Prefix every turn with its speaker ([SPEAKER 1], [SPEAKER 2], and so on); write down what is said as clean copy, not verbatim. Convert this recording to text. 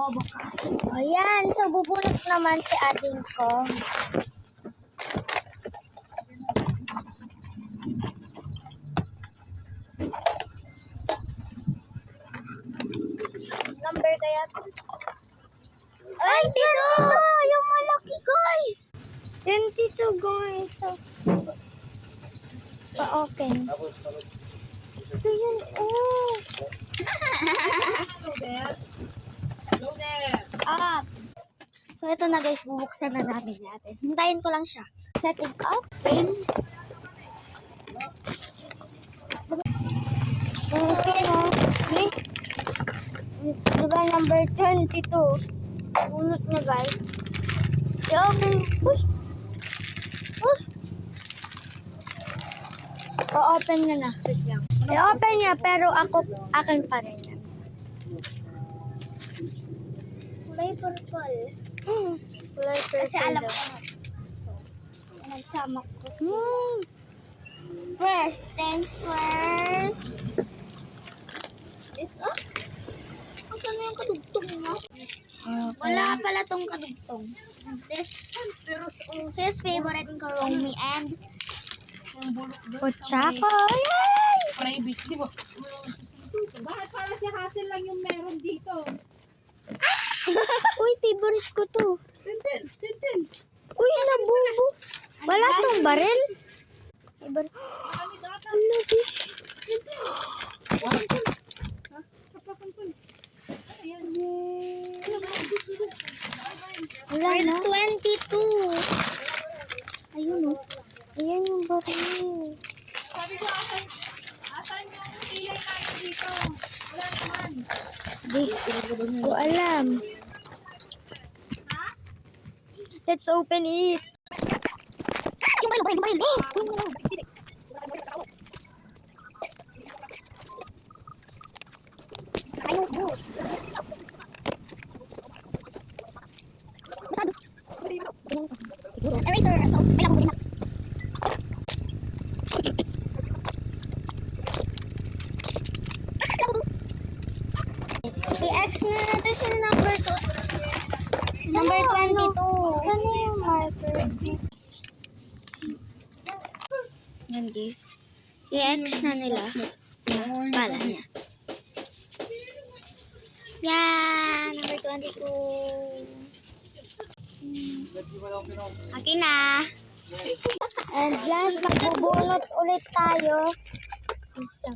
[SPEAKER 1] bobo ka.
[SPEAKER 2] Ayan, so bubunot naman si ading ko. Number kaya? 22! Yung malaki, guys! 22, guys. So, pa-open. Ito yun, oh! Up! So, ito na guys, bubuksan na namin natin. Hintayin ko lang siya. Set it up. Okay. Okay na. Okay. Diba number 22? Bunot na guys. I-open. Uy! Uy! O-open niya na. Wait lang. I-open niya pero akin pa rin yan. Kulay purple. Kulay purple. Kasi alam ko. Nagsama ko. First things first. This up. Saan na yung kadugtong mo? Wala pala tong kadugtong. His favorite Karomi and Pochako. Yay!
[SPEAKER 1] Private, di ba? Bakit para si Hassel lang yung meron dito?
[SPEAKER 2] Uy, favorite ko to.
[SPEAKER 1] Tintin.
[SPEAKER 2] Uy, nabubo. Wala tong baril. Wala, fish. Wala na. 22. Ayun o. Ayan yung baril.
[SPEAKER 1] Sabi ko, asan yung ilay namin dito? Wala naman.
[SPEAKER 2] Di ko alam. Let's open it. Yung baril. Ayaw po. Eraser. So, may lang na. I-X na natin sa number 2. Number 22. Saan na yung marker? Yan guys. I-X na nila. Pala niya. Yan. Number 22. Okay na. And last, magbubunot ulit tayo. Isa.